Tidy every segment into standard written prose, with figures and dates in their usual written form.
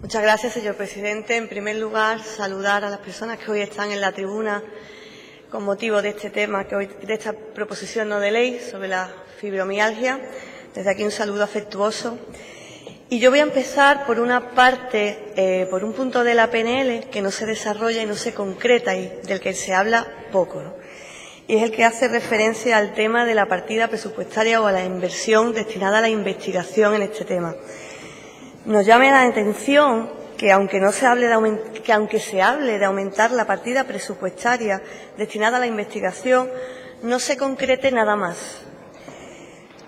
Muchas gracias, señor presidente. En primer lugar, saludar a las personas que hoy están en la tribuna con motivo de este tema, de esta proposición no de ley sobre la fibromialgia. Desde aquí un saludo afectuoso. Y yo voy a empezar por una parte, por un punto de la PNL que no se desarrolla y no se concreta y del que se habla poco, ¿no? Y es el que hace referencia al tema de la partida presupuestaria o a la inversión destinada a la investigación en este tema. Nos llama la atención que aunque se hable de aumentar la partida presupuestaria destinada a la investigación, no se concrete nada más,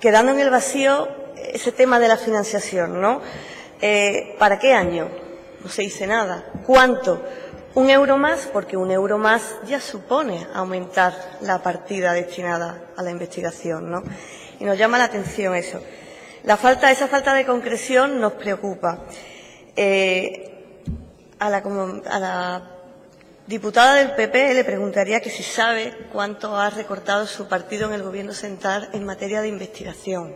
quedando en el vacío ese tema de la financiación, ¿no? ¿Para qué año? No se dice nada. ¿Cuánto? 1 euro más, porque 1 euro más ya supone aumentar la partida destinada a la investigación, ¿no? Y nos llama la atención eso. Esa falta de concreción nos preocupa. A la diputada del PP le preguntaría que si sabe cuánto ha recortado su partido en el Gobierno central en materia de investigación.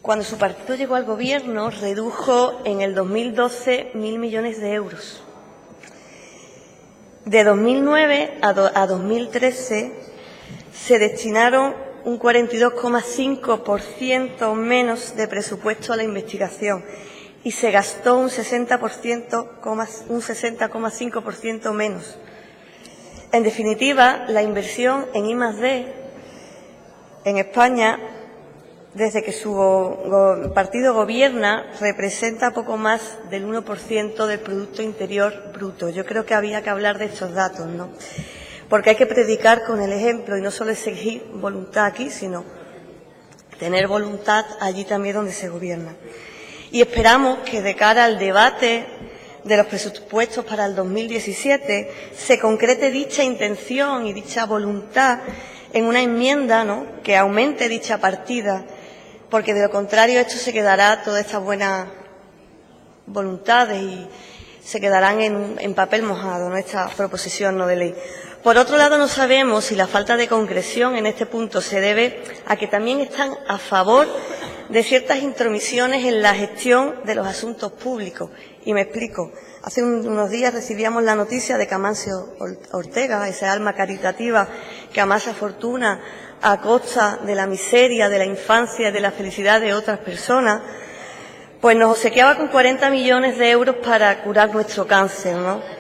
Cuando su partido llegó al Gobierno, redujo en el 2012 1.000 millones de euros. De 2009 a 2013 se destinaron un 42,5% menos de presupuesto a la investigación y se gastó un 60,5% menos. En definitiva, la inversión en I+D en España, desde que su partido gobierna, representa poco más del 1% del Producto Interior Bruto. Yo creo que había que hablar de estos datos, ¿no? Porque hay que predicar con el ejemplo y no solo exigir voluntad aquí, sino tener voluntad allí también donde se gobierna. Y esperamos que de cara al debate de los presupuestos para el 2017 se concrete dicha intención y dicha voluntad en una enmienda, ¿no?, que aumente dicha partida, porque de lo contrario esto se quedará, todas estas buenas voluntades, y se quedarán en papel mojado, ¿no?, esta proposición no de ley. Por otro lado, no sabemos si la falta de concreción en este punto se debe a que también están a favor de ciertas intromisiones en la gestión de los asuntos públicos. Y me explico. Hace unos días recibíamos la noticia de que Amancio Ortega, esa alma caritativa que amasa fortuna a costa de la miseria, de la infancia y de la felicidad de otras personas, pues nos obsequiaba con 40 millones de euros para curar nuestro cáncer, ¿no?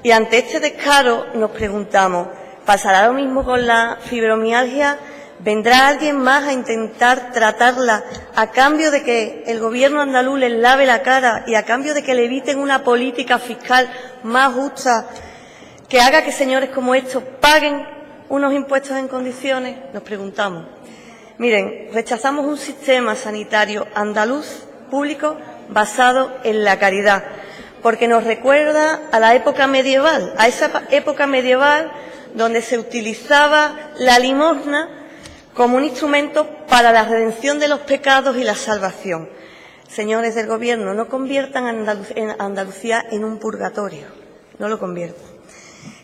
Y ante este descaro nos preguntamos, ¿pasará lo mismo con la fibromialgia? ¿Vendrá alguien más a intentar tratarla a cambio de que el Gobierno andaluz les lave la cara y a cambio de que le eviten una política fiscal más justa que haga que señores como estos paguen unos impuestos en condiciones? Nos preguntamos. Miren, rechazamos un sistema sanitario andaluz público basado en la caridad, porque nos recuerda a la época medieval, a esa época medieval donde se utilizaba la limosna como un instrumento para la redención de los pecados y la salvación. Señores del Gobierno, no conviertan a Andalucía en un purgatorio, no lo conviertan.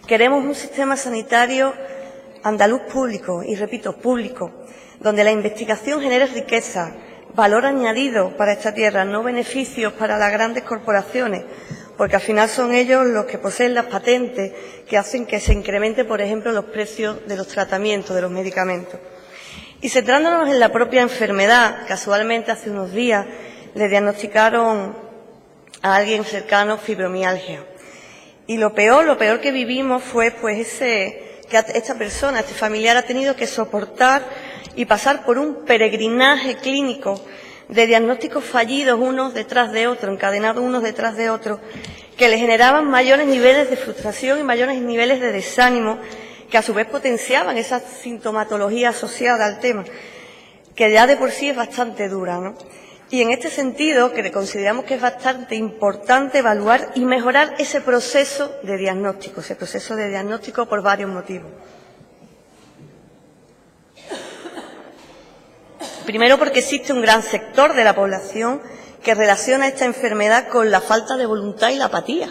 Queremos un sistema sanitario andaluz público, y repito, público, donde la investigación genere riqueza, valor añadido para esta tierra, no beneficios para las grandes corporaciones, porque al final son ellos los que poseen las patentes que hacen que se incremente, por ejemplo, los precios de los tratamientos, de los medicamentos. Y centrándonos en la propia enfermedad, casualmente hace unos días le diagnosticaron a alguien cercano fibromialgia. Y lo peor que vivimos fue pues que esta persona, este familiar, ha tenido que soportar y pasar por un peregrinaje clínico de diagnósticos fallidos unos detrás de otros, encadenados unos detrás de otros, que le generaban mayores niveles de frustración y mayores niveles de desánimo, que a su vez potenciaban esa sintomatología asociada al tema, que ya de por sí es bastante dura, ¿no? Y en este sentido, que consideramos que es bastante importante evaluar y mejorar ese proceso de diagnóstico por varios motivos. Primero, porque existe un gran sector de la población que relaciona esta enfermedad con la falta de voluntad y la apatía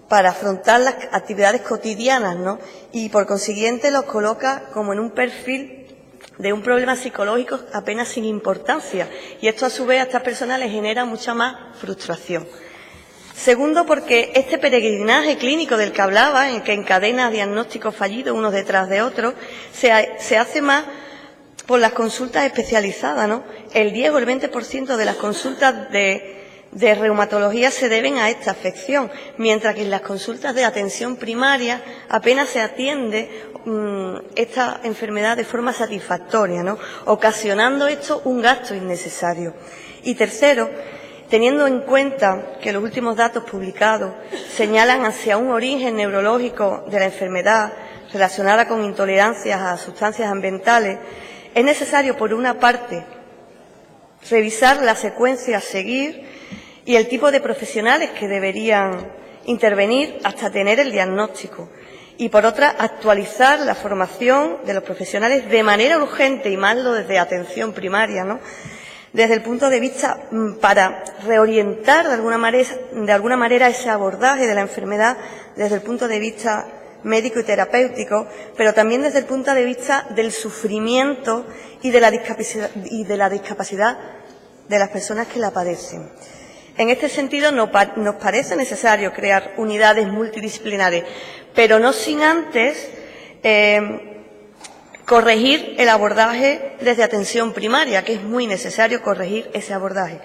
para afrontar las actividades cotidianas, ¿no? Y por consiguiente los coloca como en un perfil de un problema psicológico apenas sin importancia, y esto a su vez a estas personas les genera mucha más frustración. Segundo, porque este peregrinaje clínico del que hablaba, en el que encadena diagnósticos fallidos unos detrás de otros, se hace más por las consultas especializadas, ¿no? El 10 o el 20% de las consultas de reumatología se deben a esta afección, mientras que en las consultas de atención primaria apenas se atiende esta enfermedad de forma satisfactoria, ¿no? Ocasionando esto un gasto innecesario. Y tercero, teniendo en cuenta que los últimos datos publicados señalan hacia un origen neurológico de la enfermedad relacionada con intolerancias a sustancias ambientales, es necesario, por una parte, revisar la secuencia a seguir y el tipo de profesionales que deberían intervenir hasta tener el diagnóstico. Y, por otra, actualizar la formación de los profesionales de manera urgente, y más lo desde atención primaria, ¿no? Desde el punto de vista para reorientar de alguna manera ese abordaje de la enfermedad desde el punto de vista médico y terapéutico, pero también desde el punto de vista del sufrimiento y de la discapacidad de las personas que la padecen. En este sentido, nos parece necesario crear unidades multidisciplinares, pero no sin antes corregir el abordaje desde atención primaria, que es muy necesario corregir ese abordaje.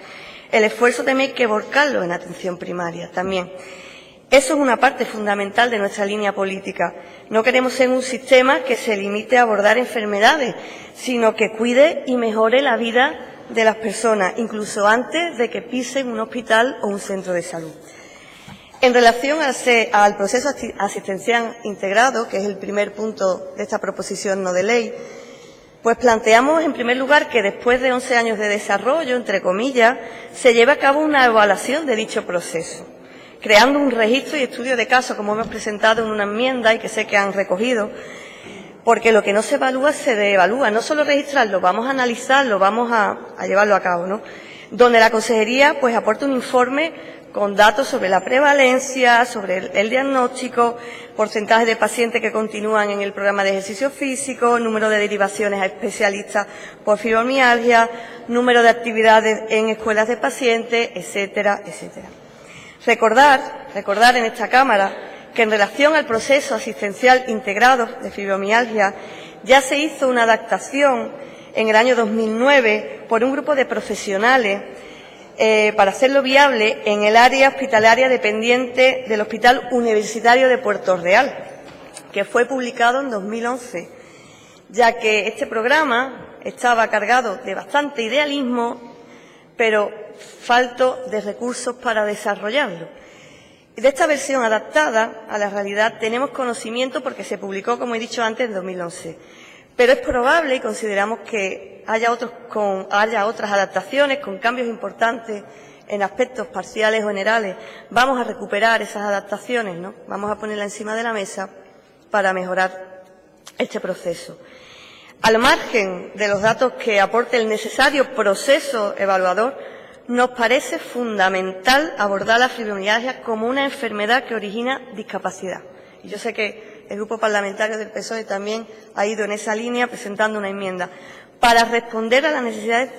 El esfuerzo también hay que volcarlo en atención primaria también. Eso es una parte fundamental de nuestra línea política. No queremos ser un sistema que se limite a abordar enfermedades, sino que cuide y mejore la vida de las personas, incluso antes de que pisen un hospital o un centro de salud. En relación al proceso asistencial integrado, que es el primer punto de esta proposición no de ley, pues planteamos, en primer lugar, que después de 11 años de desarrollo, entre comillas, se lleve a cabo una evaluación de dicho proceso, creando un registro y estudio de casos, como hemos presentado en una enmienda y que sé que han recogido, porque lo que no se evalúa se devalúa. No solo registrarlo, vamos a analizarlo, vamos a llevarlo a cabo, ¿no? Donde la Consejería pues aporta un informe con datos sobre la prevalencia, sobre el diagnóstico, porcentaje de pacientes que continúan en el programa de ejercicio físico, número de derivaciones a especialistas por fibromialgia, número de actividades en escuelas de pacientes, etcétera, etcétera. Recordar en esta Cámara que en relación al proceso asistencial integrado de fibromialgia ya se hizo una adaptación en el año 2009 por un grupo de profesionales para hacerlo viable en el área hospitalaria dependiente del Hospital Universitario de Puerto Real, que fue publicado en 2011, ya que este programa estaba cargado de bastante idealismo, pero falto de recursos para desarrollarlo. De esta versión adaptada a la realidad tenemos conocimiento porque se publicó, como he dicho antes, en 2011. Pero es probable, y consideramos que haya otras adaptaciones con cambios importantes en aspectos parciales o generales. Vamos a recuperar esas adaptaciones, ¿no? Vamos a ponerlas encima de la mesa para mejorar este proceso. Al margen de los datos que aporte el necesario proceso evaluador, nos parece fundamental abordar la fibromialgia como una enfermedad que origina discapacidad. Y yo sé que el Grupo Parlamentario del PSOE también ha ido en esa línea presentando una enmienda para responder a las necesidades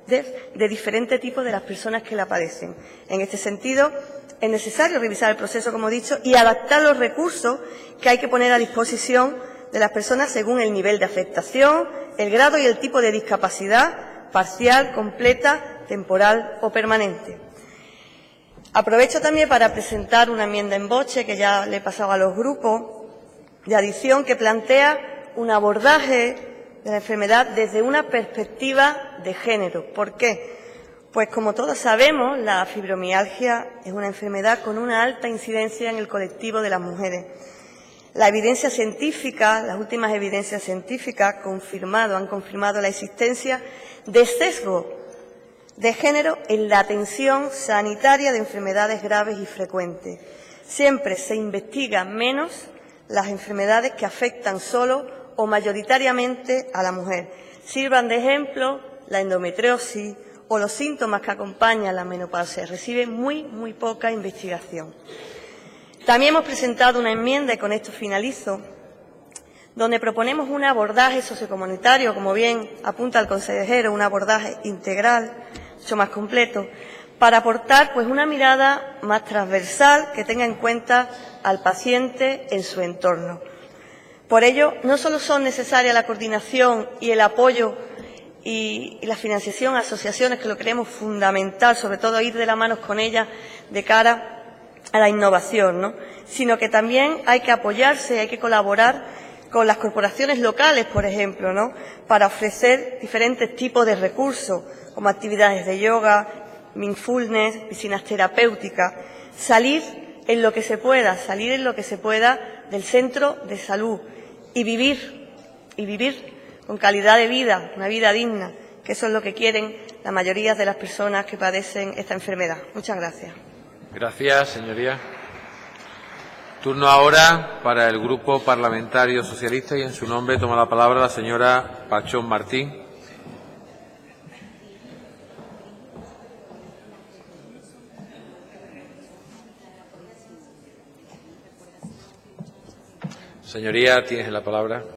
de diferentes tipos de las personas que la padecen. En este sentido, es necesario revisar el proceso, como he dicho, y adaptar los recursos que hay que poner a disposición de las personas según el nivel de afectación, el grado y el tipo de discapacidad parcial, completa, temporal o permanente. Aprovecho también para presentar una enmienda en boche que ya le he pasado a los grupos de adición, que plantea un abordaje de la enfermedad desde una perspectiva de género. ¿Por qué? Pues como todos sabemos, la fibromialgia es una enfermedad con una alta incidencia en el colectivo de las mujeres. La evidencia científica, las últimas evidencias científicas han confirmado la existencia de sesgo de género en la atención sanitaria de enfermedades graves y frecuentes. Siempre se investiga menos las enfermedades que afectan solo o mayoritariamente a la mujer. Sirvan de ejemplo la endometriosis o los síntomas que acompañan la menopausia. Recibe muy poca investigación. También hemos presentado una enmienda, y con esto finalizo, donde proponemos un abordaje sociocomunitario, como bien apunta el consejero, un abordaje integral, mucho más completo, para aportar pues una mirada más transversal que tenga en cuenta al paciente en su entorno. Por ello, no solo son necesarias la coordinación y el apoyo y la financiación a asociaciones, que lo creemos fundamental, sobre todo ir de la mano con ellas de cara a la innovación, ¿no?, sino que también hay que apoyarse, hay que colaborar con las corporaciones locales, por ejemplo, ¿no?, para ofrecer diferentes tipos de recursos, como actividades de yoga, mindfulness, piscinas terapéuticas, salir en lo que se pueda del centro de salud y vivir con calidad de vida, una vida digna, que eso es lo que quieren la mayoría de las personas que padecen esta enfermedad. Muchas gracias. Gracias, señoría. Turno ahora para el Grupo Parlamentario Socialista y en su nombre toma la palabra la señora Pachón Martín. Señoría, tienes la palabra.